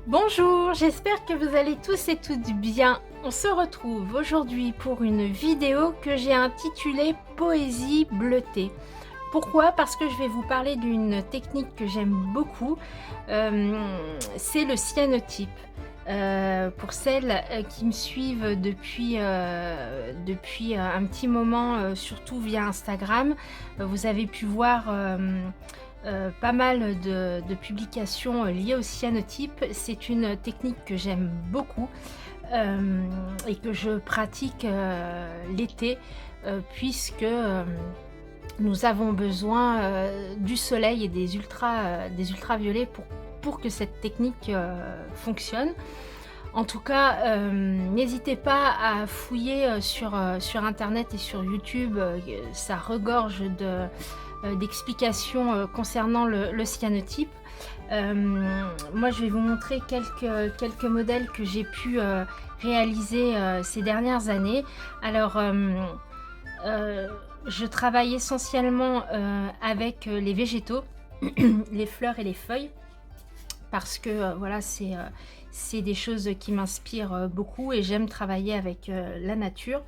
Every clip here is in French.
Bonjour, j'espère que vous allez tous et toutes bien. On se retrouve aujourd'hui pour une vidéo que j'ai intitulée Poésie bleutée. Pourquoi? Parce que je vais vous parler d'une technique que j'aime beaucoup, c'est le cyanotype. Pour celles qui me suivent depuis un petit moment, surtout via Instagram, vous avez pu voir pas mal de publications liées au cyanotype. C'est une technique que j'aime beaucoup et que je pratique l'été puisque nous avons besoin du soleil et des ultraviolets pour que cette technique fonctionne. En tout cas, n'hésitez pas à fouiller sur internet et sur YouTube, ça regorge d'explications concernant le cyanotype. Moi, je vais vous montrer quelques modèles que j'ai pu réaliser ces dernières années. Alors, je travaille essentiellement avec les végétaux, les fleurs et les feuilles, parce que voilà, c'est des choses qui m'inspirent beaucoup et j'aime travailler avec la nature.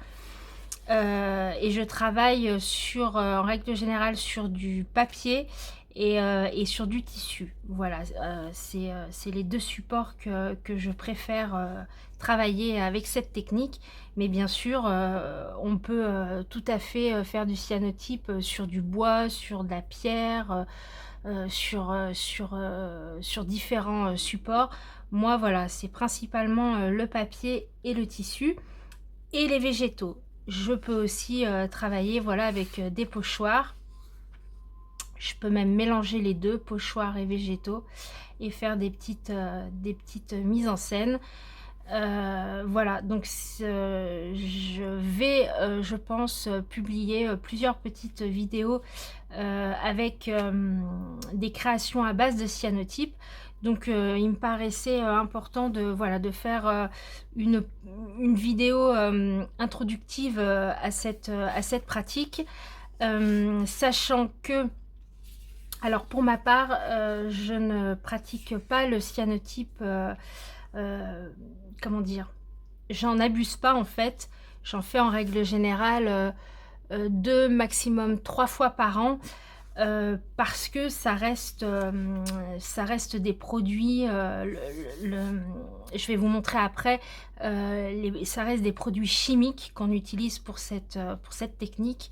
Et je travaille en règle générale sur du papier et sur du tissu. Voilà, c'est les deux supports que je préfère travailler avec cette technique. Mais bien sûr, on peut tout à fait faire du cyanotype sur du bois, sur de la pierre, sur différents supports. Moi, voilà, c'est principalement le papier et le tissu et les végétaux. Je peux aussi travailler voilà, avec des pochoirs. Je peux même mélanger les deux, pochoirs et végétaux, et faire des petites mises en scène. Voilà, donc je vais, je pense, publier plusieurs petites vidéos avec des créations à base de cyanotype. Donc il me paraissait important voilà, de faire une vidéo introductive à cette pratique, sachant que, alors pour ma part, je ne pratique pas le cyanotype, comment dire, j'en abuse pas en fait, j'en fais en règle générale 2 maximum 3 fois par an. Parce que ça reste des produits, je vais vous montrer après, ça reste des produits chimiques qu'on utilise pour cette technique,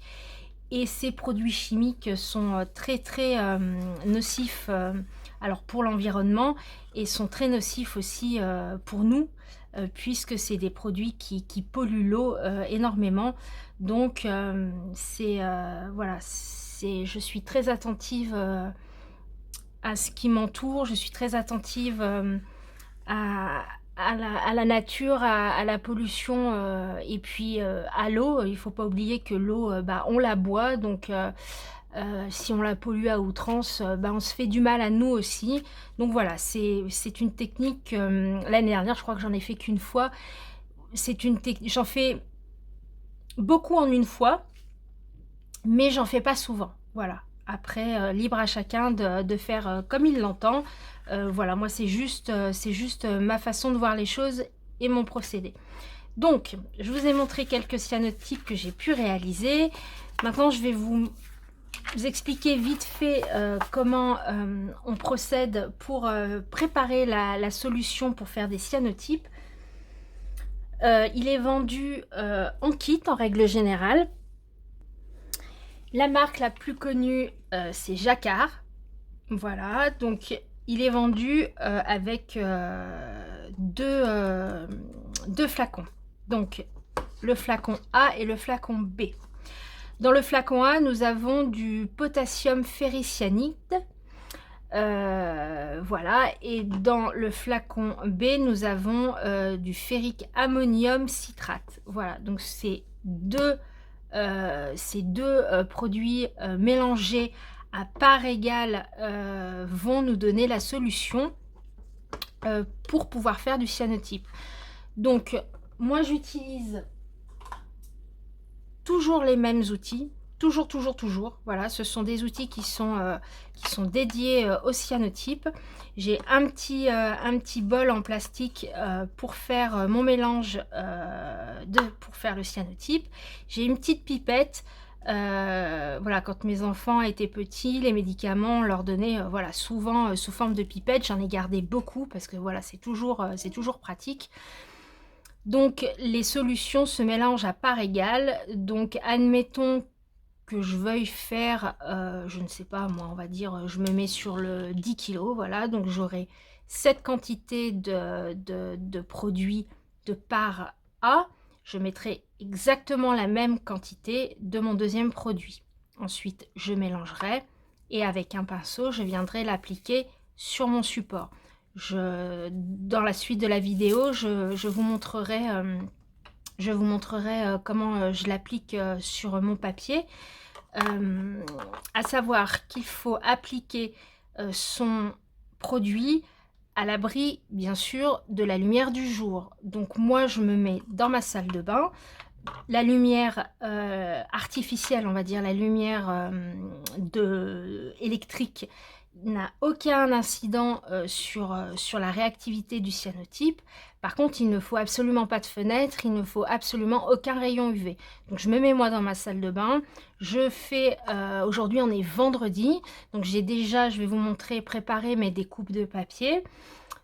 et ces produits chimiques sont très nocifs, alors pour l'environnement, et sont très nocifs aussi pour nous, puisque c'est des produits qui polluent l'eau énormément. Donc voilà, je suis très attentive à ce qui m'entoure, je suis très attentive à, à la nature, à la pollution, et puis à l'eau. Il ne faut pas oublier que l'eau, bah, on la boit, donc si on la pollue à outrance, bah, on se fait du mal à nous aussi. Donc voilà, c'est une technique, l'année dernière, je crois que j'en ai fait qu'une fois. J'en fais beaucoup en une fois, mais j'en fais pas souvent, voilà. Après, libre à chacun de faire comme il l'entend. Voilà, moi c'est juste ma façon de voir les choses et mon procédé. Donc, je vous ai montré quelques cyanotypes que j'ai pu réaliser. Maintenant, je vais vous expliquer vite fait comment on procède pour préparer la solution pour faire des cyanotypes. Il est vendu en kit en règle générale. La marque la plus connue, c'est Jacquard. Voilà, donc il est vendu avec deux flacons. Donc le flacon A et le flacon B. Dans le flacon A, nous avons du potassium ferricyanide. Voilà, et dans le flacon B, nous avons du ferrique ammonium citrate. Voilà, donc ces deux produits mélangés à part égale vont nous donner la solution pour pouvoir faire du cyanotype. Donc moi j'utilise toujours les mêmes outils. toujours, toujours, toujours. Voilà, ce sont des outils qui sont dédiés au cyanotype. J'ai un petit bol en plastique pour faire mon mélange pour faire le cyanotype. J'ai une petite pipette. Voilà, quand mes enfants étaient petits, les médicaments, on leur donnait voilà, souvent sous forme de pipette. J'en ai gardé beaucoup parce que voilà, c'est toujours pratique. Donc les solutions se mélangent à parts égales. Donc admettons que je veuille faire, je ne sais pas moi, on va dire, je me mets sur le 10 kg, voilà, donc j'aurai cette quantité de produits de part A, je mettrai exactement la même quantité de mon deuxième produit. Ensuite, je mélangerai et avec un pinceau, je viendrai l'appliquer sur mon support. Dans la suite de la vidéo, je vous montrerai, comment je l'applique sur mon papier. À savoir qu'il faut appliquer son produit à l'abri, bien sûr, de la lumière du jour. Donc moi, je me mets dans ma salle de bain. La lumière artificielle, on va dire, la lumière électrique n'a aucun incident sur la réactivité du cyanotype. Par contre, il ne faut absolument pas de fenêtre, il ne faut absolument aucun rayon UV. Donc je me mets moi dans ma salle de bain, je fais, aujourd'hui on est vendredi, donc j'ai déjà, je vais vous montrer, préparé mes découpes de papier.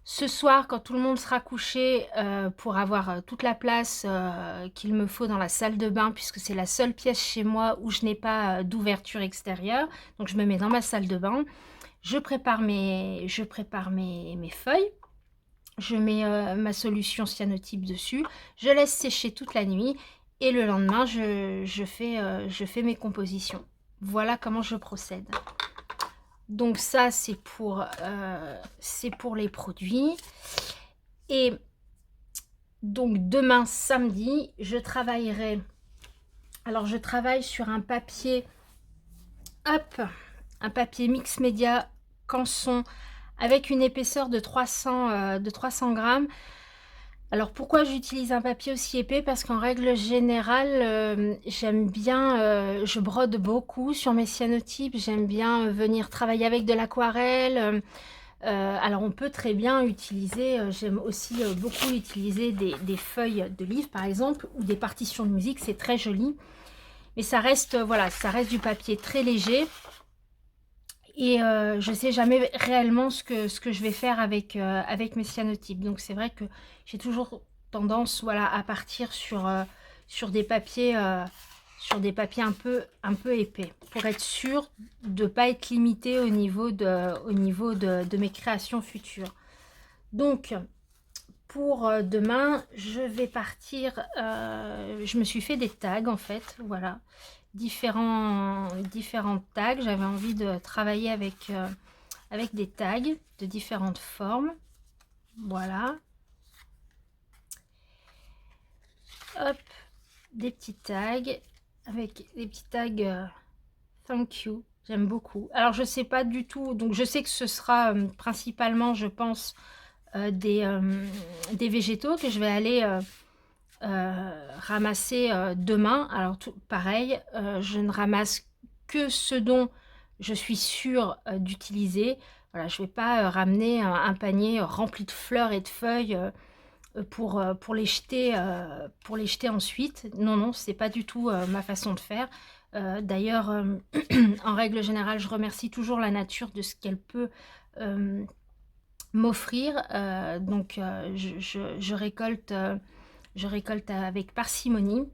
Ce soir, quand tout le monde sera couché, pour avoir toute la place qu'il me faut dans la salle de bain, puisque c'est la seule pièce chez moi où je n'ai pas d'ouverture extérieure, donc je me mets dans ma salle de bain, je prépare mes feuilles, je mets ma solution cyanotype dessus, je laisse sécher toute la nuit et le lendemain, je fais mes compositions. Voilà comment je procède. Donc ça, c'est pour les produits. Et donc demain, samedi, je travaillerai. Alors, je travaille sur un papier, hop, un papier mix média Canson avec une épaisseur de 300 grammes. Alors pourquoi j'utilise un papier aussi épais? Parce qu'en règle générale, j'aime bien, je brode beaucoup sur mes cyanotypes, j'aime bien venir travailler avec de l'aquarelle. Alors on peut très bien utiliser, j'aime aussi beaucoup utiliser des feuilles de livres par exemple, ou des partitions de musique, c'est très joli. Mais ça reste, voilà, ça reste du papier très léger. Et je ne sais jamais réellement ce que je vais faire avec mes cyanotypes. Donc c'est vrai que j'ai toujours tendance, voilà, à partir sur des papiers un peu épais, pour être sûr de ne pas être limitée au niveau de mes créations futures. Donc pour demain, je vais partir, je me suis fait des tags en fait, voilà, différents tags. J'avais envie de travailler avec des tags de différentes formes, voilà. Hop, des petits tags, avec des petits tags thank you, j'aime beaucoup. Alors je sais pas du tout, donc je sais que ce sera principalement, je pense, des végétaux que je vais aller ramasser demain. Alors pareil, je ne ramasse que ce dont je suis sûre d'utiliser. Voilà, je ne vais pas ramener un panier rempli de fleurs et de feuilles pour les jeter ensuite. Non, non, c'est pas du tout ma façon de faire. D'ailleurs, en règle générale, je remercie toujours la nature de ce qu'elle peut m'offrir. Donc, je récolte avec parcimonie.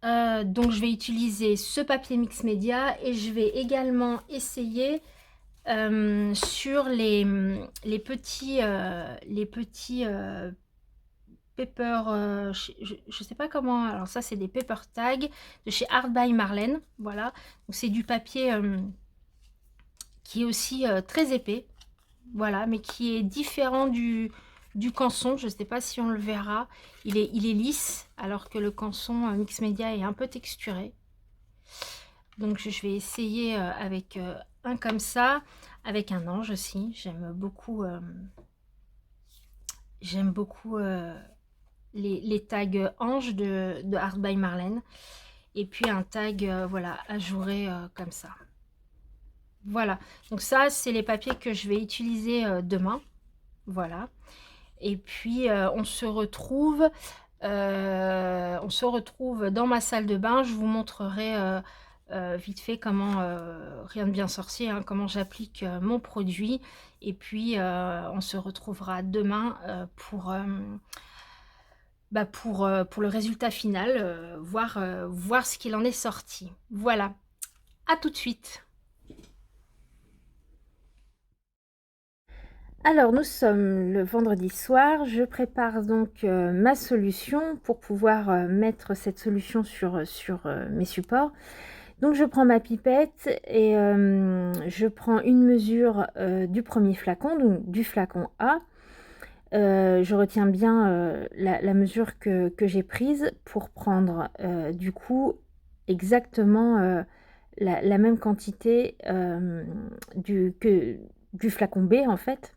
Donc je vais utiliser ce papier mix média et je vais également essayer sur les petits paper, je sais pas comment, alors ça c'est des paper tags de chez Art by Marlène, voilà, donc c'est du papier qui est aussi très épais, voilà, mais qui est différent du canson. Je ne sais pas si on le verra, il est lisse, alors que le canson mix média est un peu texturé. Donc je vais essayer avec un comme ça, avec un ange aussi. J'aime beaucoup les tags anges de Art by Marlène. et puis un tag, voilà, ajouré, comme ça. Voilà, donc ça, c'est les papiers que je vais utiliser, demain, voilà. Et puis, on se retrouve dans ma salle de bain. Je vous montrerai, vite fait comment, rien de bien sorcier, hein, comment j'applique, mon produit. Et puis, on se retrouvera demain, pour le résultat final, voir ce qu'il en est sorti. Voilà, à tout de suite. Alors, nous sommes le vendredi soir. Je prépare donc ma solution pour pouvoir mettre cette solution sur mes supports. Donc, je prends ma pipette et je prends une mesure du premier flacon, donc du flacon A. Je retiens bien la mesure que j'ai prise pour prendre du coup exactement la même quantité du flacon B en fait.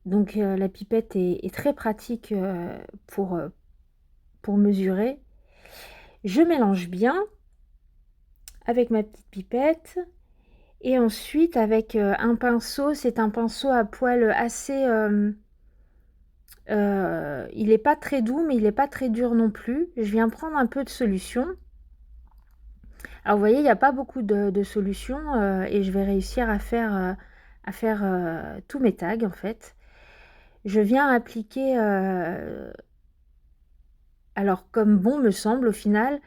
Donc la pipette est très pratique pour mesurer. Je mélange bien avec ma petite pipette et ensuite avec un pinceau. C'est un pinceau à poil assez... il n'est pas très doux, mais il n'est pas très dur non plus. Je viens prendre un peu de solution. Alors vous voyez, il n'y a pas beaucoup de solution et je vais réussir à faire tous mes tags en fait. Je viens appliquer, alors comme bon me semble au final,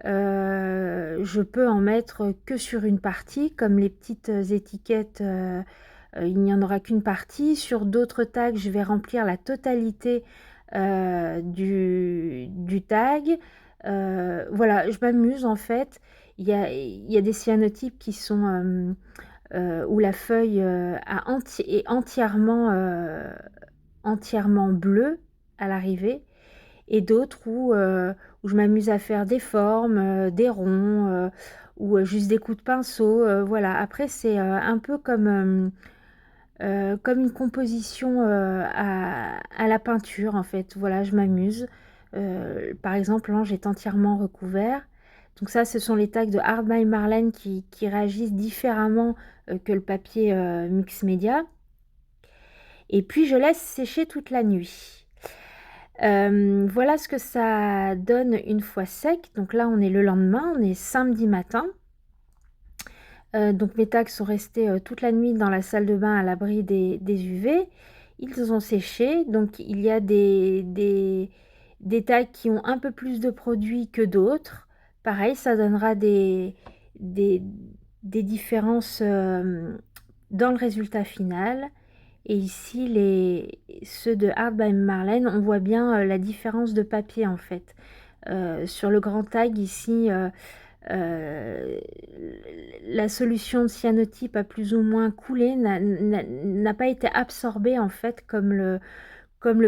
je peux en mettre que sur une partie, comme les petites étiquettes, il n'y en aura qu'une partie. Sur d'autres tags, je vais remplir la totalité du tag. Voilà, je m'amuse en fait. Il y a des cyanotypes qui sont où la feuille est entièrement bleue à l'arrivée, et d'autres où je m'amuse à faire des formes, des ronds, ou juste des coups de pinceau. Voilà. Après, c'est un peu comme une composition à la peinture, en fait. Voilà, je m'amuse. Par exemple, l'ange est entièrement recouvert. Donc ça, ce sont les tags de Art by Marlene qui réagissent différemment que le papier mix média. Et puis, je laisse sécher toute la nuit. Voilà ce que ça donne une fois sec. Donc là, on est le lendemain, on est samedi matin. Donc mes tags sont restés toute la nuit dans la salle de bain à l'abri des UV. Ils ont séché. Donc il y a des tags qui ont un peu plus de produit que d'autres. Pareil, ça donnera des différences dans le résultat final. Et ici, ceux de Art by Marlene, on voit bien la différence de papier en fait. Sur le grand tag ici, la solution de cyanotype a plus ou moins coulé, n'a pas été absorbée en fait comme le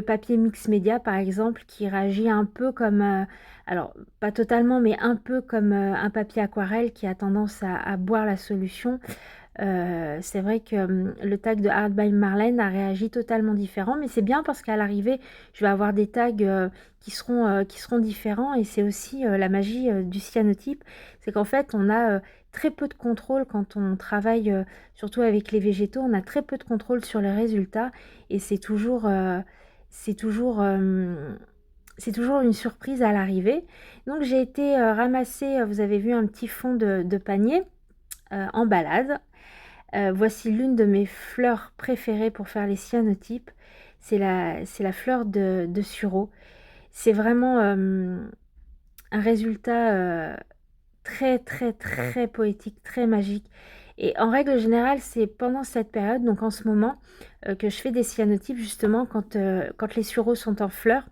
papier mix média par exemple, qui réagit un peu comme, alors pas totalement, mais un peu comme un papier aquarelle qui a tendance à boire la solution. C'est vrai que le tag de Art by Marlene a réagi totalement différent, mais c'est bien parce qu'à l'arrivée, je vais avoir des tags qui seront différents, et c'est aussi la magie du cyanotype, c'est qu'en fait, on a très peu de contrôle quand on travaille, surtout avec les végétaux, on a très peu de contrôle sur les résultats, et c'est toujours une surprise à l'arrivée. Donc j'ai été ramasser, vous avez vu un petit fond de panier en balade. Voici l'une de mes fleurs préférées pour faire les cyanotypes. C'est la fleur de sureau. C'est vraiment un résultat très très très poétique, très magique. Et en règle générale, c'est pendant cette période, donc en ce moment, que je fais des cyanotypes justement quand les sureaux sont en fleurs.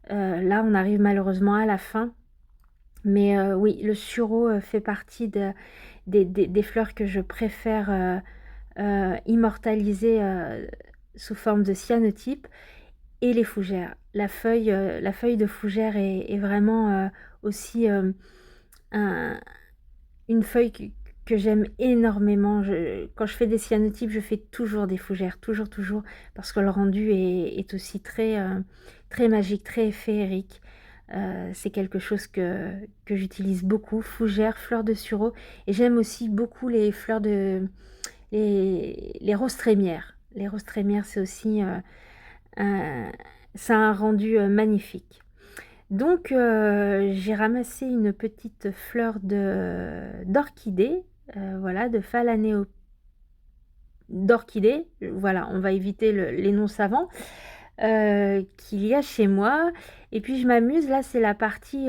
Là, on arrive malheureusement à la fin. Mais oui, le sureau fait partie des fleurs que je préfère immortalisées sous forme de cyanotype, et les fougères. La feuille de fougère est vraiment aussi une feuille que j'aime énormément. Quand je fais des cyanotypes, je fais toujours des fougères, toujours, toujours, parce que le rendu est aussi très, très magique, très féerique. C'est quelque chose que j'utilise beaucoup, fougères, fleurs de sureau et j'aime aussi beaucoup les fleurs de les roses trémières. Les roses trémières, c'est aussi, un ça a un rendu, magnifique. Donc j'ai ramassé une petite fleur d'orchidée, voilà, de Phalanéop d'orchidée, voilà, on va éviter les noms savants, qu'il y a chez moi et puis je m'amuse, là, c'est la partie,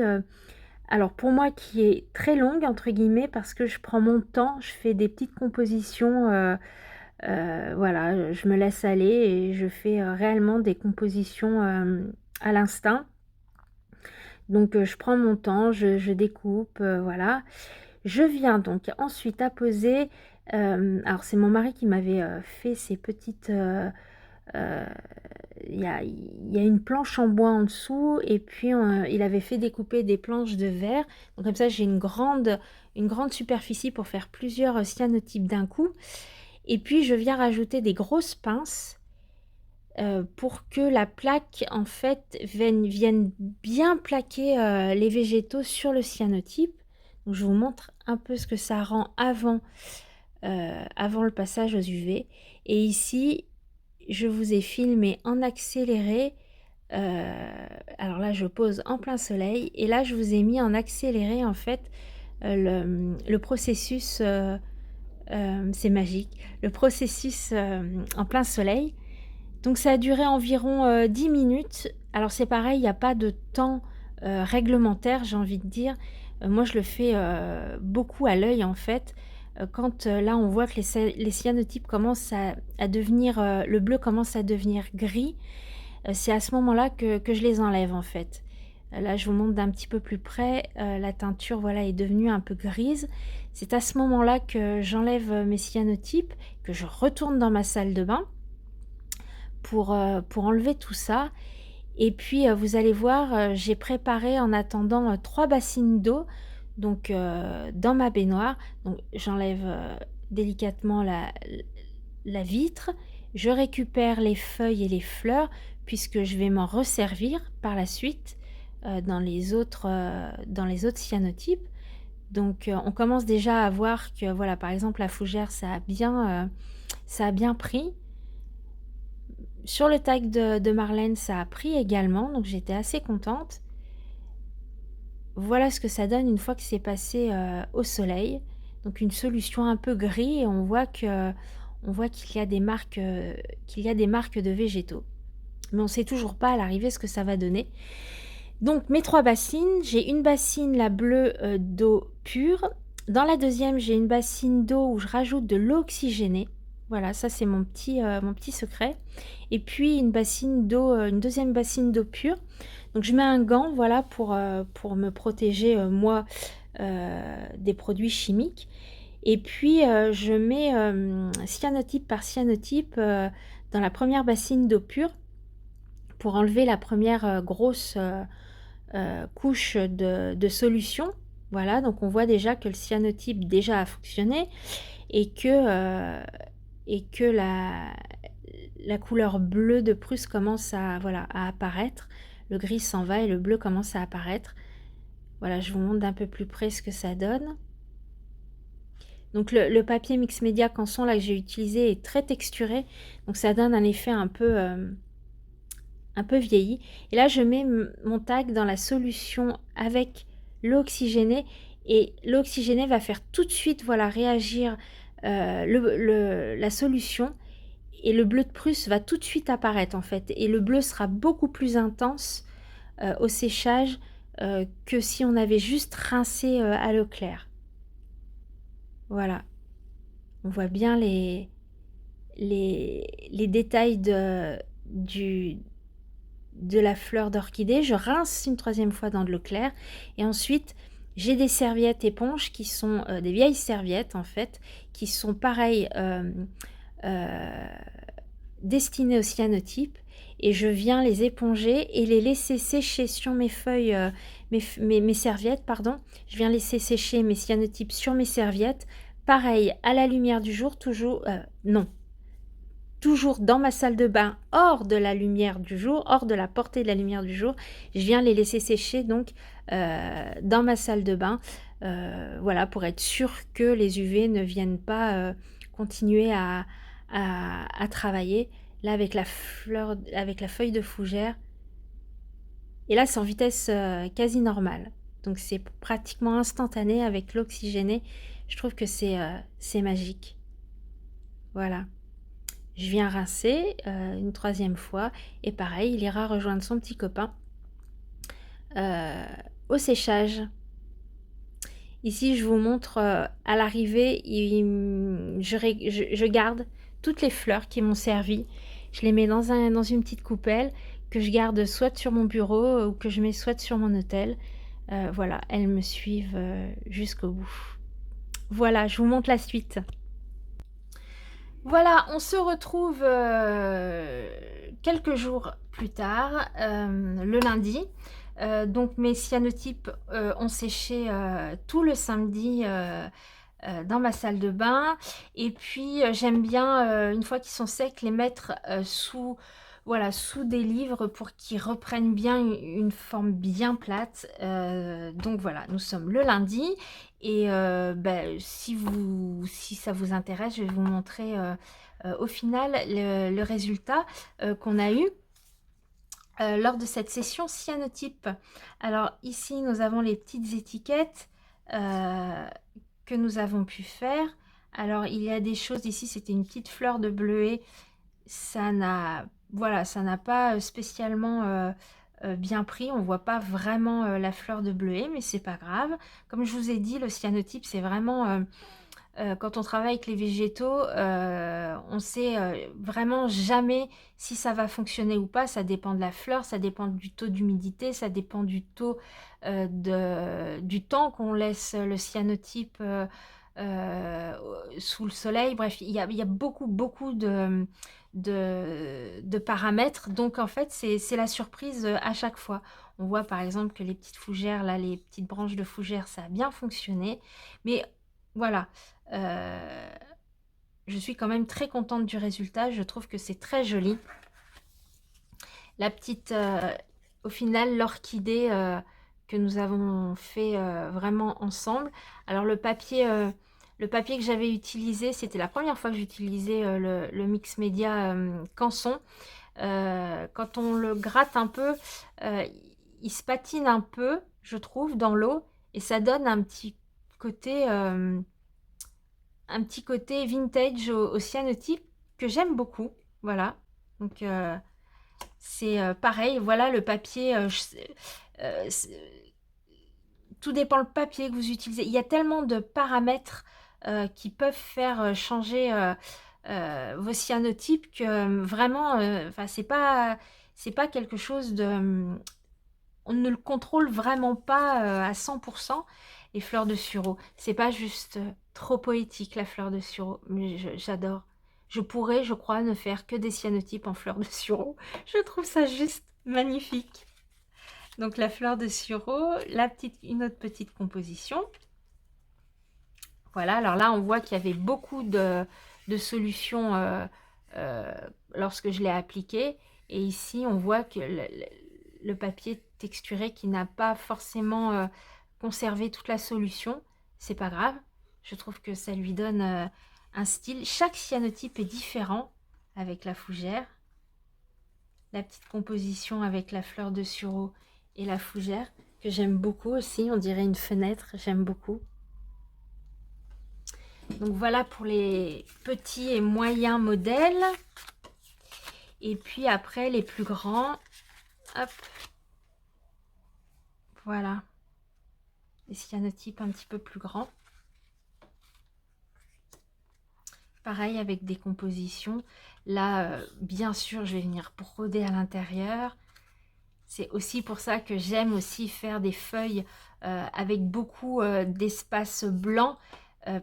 alors pour moi qui est «très longue» entre guillemets parce que je prends mon temps, je fais des petites compositions, voilà, je me laisse aller et je fais, réellement des compositions, à l'instinct. Donc je prends mon temps, je découpe, voilà. Je viens donc ensuite apposer, alors c'est mon mari qui m'avait, fait ces petites, heu, il y a une planche en bois en dessous et puis, il avait fait découper des planches de verre. Donc comme ça j'ai une grande superficie pour faire plusieurs, cyanotypes d'un coup et puis je viens rajouter des grosses pinces, pour que la plaque en fait vienne bien plaquer, les végétaux sur le cyanotype. Donc je vous montre un peu ce que ça rend avant le passage aux UV et ici, je vous ai filmé en accéléré, heu, alors là je pose en plein soleil et là je vous ai mis en accéléré en fait, le processus, c'est magique, le processus, en plein soleil. Donc ça a duré environ, 10 minutes. Alors c'est pareil, il y a pas de temps, réglementaire, j'ai envie de dire. Moi je le fais, beaucoup à l'œil en fait. Quand, là on voit que les cyanotypes commencent à devenir, le bleu commence à devenir gris, c'est à ce moment-là que je les enlève en fait. Là je vous montre d'un petit peu plus près, la teinture voilà est devenue un peu grise. C'est à ce moment-là que j'enlève, mes cyanotypes, que je retourne dans ma salle de bain pour enlever tout ça et puis, vous allez voir, j'ai préparé en attendant, 3 bassines d'eau donc dans ma baignoire. Donc j'enlève, délicatement la vitre, je récupère les feuilles et les fleurs puisque je vais m'en resservir par la suite, dans les autres cyanotypes. Donc on commence déjà à voir que voilà, par exemple la fougère ça a bien pris. Sur le tag de Marlène, ça a pris également, donc j'étais assez contente. Voilà ce que ça donne une fois que c'est passé, au soleil. Donc une solution un peu gris et on voit qu'il y a des marques de végétaux. Mais on ne sait toujours pas à l'arrivée ce que ça va donner. Donc mes 3 bassines, j'ai une bassine, la bleue, d'eau pure. Dans la deuxième, j'ai une bassine d'eau où je rajoute de l'eau oxygénée. Voilà, ça c'est mon petit secret et puis une bassine d'eau, une deuxième bassine d'eau pure. Donc je mets un gant, voilà, pour me protéger, moi, des produits chimiques et puis, je mets, cyanotype par cyanotype, dans la première bassine d'eau pure pour enlever la première grosse, couche de solution. Voilà, donc on voit déjà que le cyanotype déjà a fonctionné et que la couleur bleue de Prusse commence à voilà, à apparaître. Le gris s'en va et le bleu commence à apparaître. Voilà, je vous montre d'un peu plus près ce que ça donne. Donc le papier mix média Canson là que j'ai utilisé est très texturé, donc ça donne un effet un peu vieilli. Et là je mets mon tag dans la solution avec l'eau oxygénée et l'eau oxygénée va faire tout de suite voilà, réagir la solution et le bleu de Prusse va tout de suite apparaître en fait et le bleu sera beaucoup plus intense au séchage que si on avait juste rincé à l'eau claire. Voilà, on voit bien les détails de la fleur d'orchidée. Je rince une troisième fois dans de l'eau claire et ensuite j'ai des serviettes éponges qui sont des vieilles serviettes en fait, qui sont pareilles destinées au cyanotype et je viens les éponger et les laisser sécher sur mes feuilles, mes serviettes, pardon. Je viens laisser sécher mes cyanotypes sur mes serviettes, pareil à la lumière du jour, toujours toujours dans ma salle de bain, hors de la lumière du jour, hors de la portée de la lumière du jour. Je viens les laisser sécher donc dans ma salle de bain, voilà, pour être sûr que les UV ne viennent pas continuer à travailler. Là, avec la feuille de fougère, et là, c'est en vitesse quasi normale. Donc, c'est pratiquement instantané avec l'oxygéné. Je trouve que c'est magique. Voilà. Je viens rincer une troisième fois. Et pareil, il ira rejoindre son petit copain au séchage. Ici, je vous montre à l'arrivée, je garde toutes les fleurs qui m'ont servi. Je les mets dans une petite coupelle que je garde soit sur mon bureau ou que je mets soit sur mon hôtel. Voilà, elles me suivent jusqu'au bout. Voilà, je vous montre la suite. Voilà, on se retrouve quelques jours plus tard, le lundi. Donc mes cyanotypes ont séché tout le samedi dans ma salle de bain. Et puis j'aime bien, une fois qu'ils sont secs, les mettre sous, voilà, sous des livres pour qu'ils reprennent bien une forme bien plate. Donc voilà, nous sommes le lundi. Et si ça vous intéresse, je vais vous montrer au final le résultat qu'on a eu lors de cette session cyanotype. Alors ici, nous avons les petites étiquettes que nous avons pu faire. Alors il y a des choses ici, c'était une petite fleur de bleuet. Ça n'a pas spécialement bien pris. On voit pas vraiment la fleur de bleuet, mais c'est pas grave. Comme je vous ai dit, le cyanotype, c'est vraiment quand on travaille avec les végétaux, on sait vraiment jamais si ça va fonctionner ou pas. Ça dépend de la fleur, ça dépend du taux d'humidité, ça dépend du taux du temps qu'on laisse le cyanotype sous le soleil. Bref, il y a beaucoup de paramètres. Donc en fait, c'est la surprise à chaque fois. On voit par exemple que les petites fougères, là, les petites branches de fougères, ça a bien fonctionné. Mais voilà, je suis quand même très contente du résultat. Je trouve que c'est très joli. La petite, au final, l'orchidée que nous avons fait vraiment ensemble. Alors le papier que j'avais utilisé, c'était la première fois que j'utilisais le mix média Canson. Quand on le gratte un peu, il se patine un peu, je trouve, dans l'eau. Et ça donne un petit côté vintage au cyanotype que j'aime beaucoup. Voilà. Donc c'est pareil. Voilà le papier. Euh, tout dépend le papier que vous utilisez. Il y a tellement de paramètres qui peuvent faire changer vos cyanotypes que vraiment, enfin c'est pas quelque chose de on ne le contrôle vraiment pas à 100%. Les fleurs de sureau, c'est pas juste trop poétique la fleur de sureau, mais j'adore. Je pourrais, je crois, ne faire que des cyanotypes en fleurs de sureau. Je trouve ça juste magnifique. Donc la fleur de sureau, une autre petite composition. Voilà, alors là on voit qu'il y avait beaucoup de solutions lorsque je l'ai appliqué. Et ici on voit que le papier texturé qui n'a pas forcément conservé toute la solution, c'est pas grave. Je trouve que ça lui donne un style. Chaque cyanotype est différent avec la fougère. La petite composition avec la fleur de sureau et la fougère que j'aime beaucoup aussi. On dirait une fenêtre, j'aime beaucoup. Donc voilà pour les petits et moyens modèles. Et puis après les plus grands, hop, voilà, les cyanotypes un petit peu plus grands. Pareil avec des compositions. Là, bien sûr, je vais venir broder à l'intérieur. C'est aussi pour ça que j'aime aussi faire des feuilles avec beaucoup d'espace blanc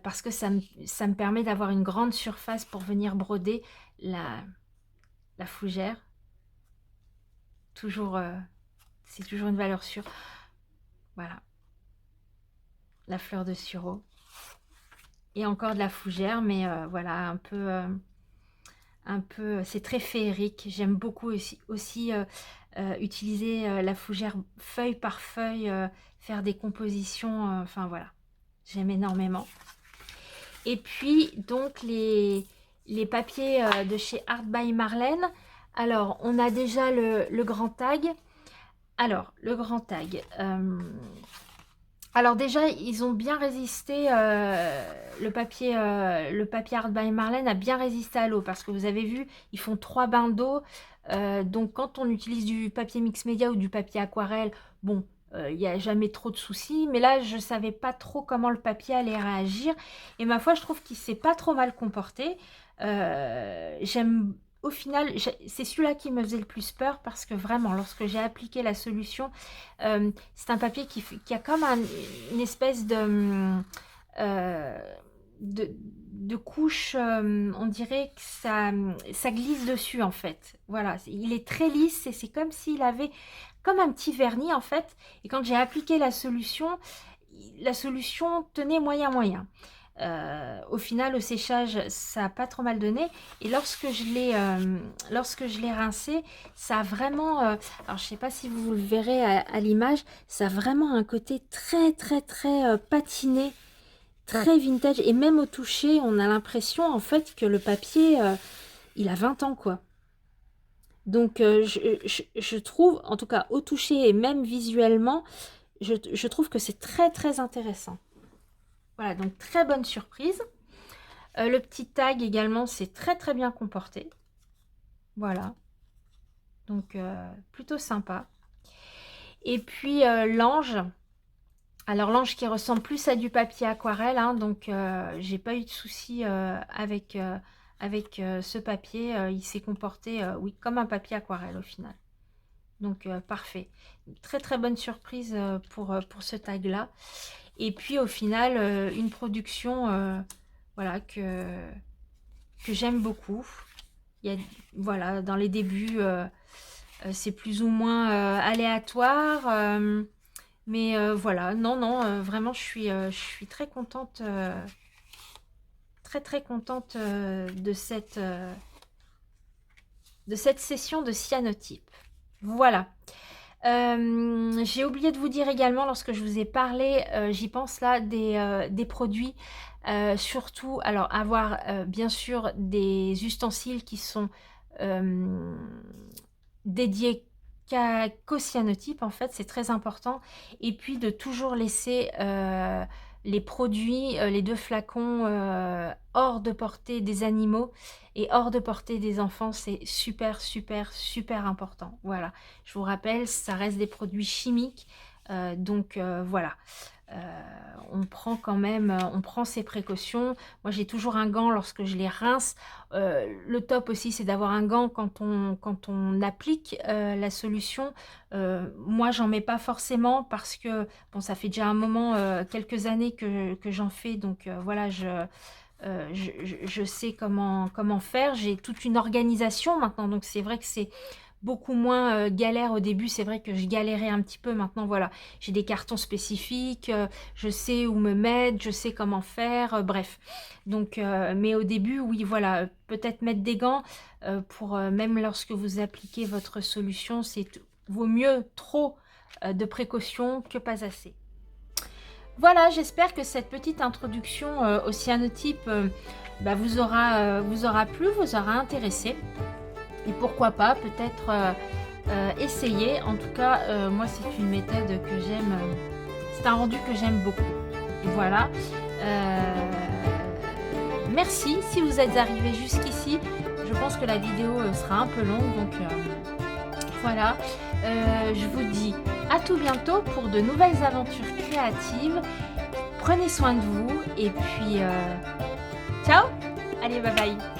parce que ça me permet d'avoir une grande surface pour venir broder la fougère. Toujours, c'est toujours une valeur sûre. Voilà. La fleur de sureau. Et encore de la fougère, mais voilà, un peu, c'est très féerique. J'aime beaucoup aussi utiliser la fougère feuille par feuille, faire des compositions, enfin voilà, j'aime énormément. Et puis donc les papiers de chez Art by Marlène. Alors on a déjà le grand tag. Alors le grand tag, alors déjà ils ont bien résisté, le papier Art by Marlène a bien résisté à l'eau, parce que vous avez vu, ils font 3 bains d'eau. Donc quand on utilise du papier mix média ou du papier aquarelle, bon, il n'y a jamais trop de soucis, mais là je savais pas trop comment le papier allait réagir, et ma foi je trouve qu'il s'est pas trop mal comporté. J'aime, au final, c'est celui-là qui me faisait le plus peur, parce que vraiment lorsque j'ai appliqué la solution, c'est un papier qui a comme une espèce euh, de couche, on dirait que ça glisse dessus en fait. Voilà, il est très lisse et c'est comme s'il avait comme un petit vernis en fait. Et quand j'ai appliqué la solution tenait moyen. Au final, au séchage, ça n'a pas trop mal donné. Et lorsque je l'ai rincé, ça a vraiment... alors, je ne sais pas si vous le verrez à l'image, ça a vraiment un côté très patiné, très vintage. Et même au toucher, on a l'impression en fait que le papier, il a 20 ans quoi. Donc, je trouve, en tout cas au toucher et même visuellement, je trouve que c'est très intéressant. Voilà, donc très bonne surprise. Le petit tag également, c'est très bien comporté. Voilà. Donc, plutôt sympa. Et puis, l'ange. Alors, l'ange qui ressemble plus à du papier aquarelle. Hein, donc, j'ai pas eu de soucis avec ce papier. Il s'est comporté, oui, comme un papier aquarelle au final. Donc, parfait. Très bonne surprise pour ce tag-là. Et puis au final, une production voilà, que j'aime beaucoup. Voilà, dans les débuts, c'est plus ou moins aléatoire. Mais voilà, non, vraiment, je suis très contente, très contente de cette session de cyanotype. Voilà. J'ai oublié de vous dire également, lorsque je vous ai parlé, j'y pense là, des produits, surtout, alors avoir bien sûr des ustensiles qui sont dédiés qu'au cyanotype, en fait, c'est très important. Et puis de toujours laisser les produits, les 2 flacons hors de portée des animaux et hors de portée des enfants. C'est super important. Voilà, je vous rappelle, ça reste des produits chimiques, donc voilà. On prend quand même, on prend ses précautions. Moi j'ai toujours un gant lorsque je les rince. Le top aussi, c'est d'avoir un gant quand on applique la solution. Moi j'en mets pas forcément, parce que bon, ça fait déjà un moment, quelques années que j'en fais, donc voilà, je sais comment faire. J'ai toute une organisation maintenant, donc c'est vrai que c'est beaucoup moins galère. Au début, c'est vrai que je galérais un petit peu. Maintenant, voilà, j'ai des cartons spécifiques, je sais où me mettre, je sais comment faire, bref. Donc, mais au début, oui, voilà, peut-être mettre des gants pour même lorsque vous appliquez votre solution, vaut mieux trop de précautions que pas assez. Voilà, j'espère que cette petite introduction au cyanotype vous aura plu, vous aura intéressé. Et pourquoi pas, peut-être essayer. En tout cas, moi, c'est une méthode que j'aime. C'est un rendu que j'aime beaucoup. Voilà. Merci si vous êtes arrivé jusqu'ici. Je pense que la vidéo sera un peu longue. Donc, voilà. Je vous dis à tout bientôt pour de nouvelles aventures créatives. Prenez soin de vous. Et puis, ciao. Allez, bye bye.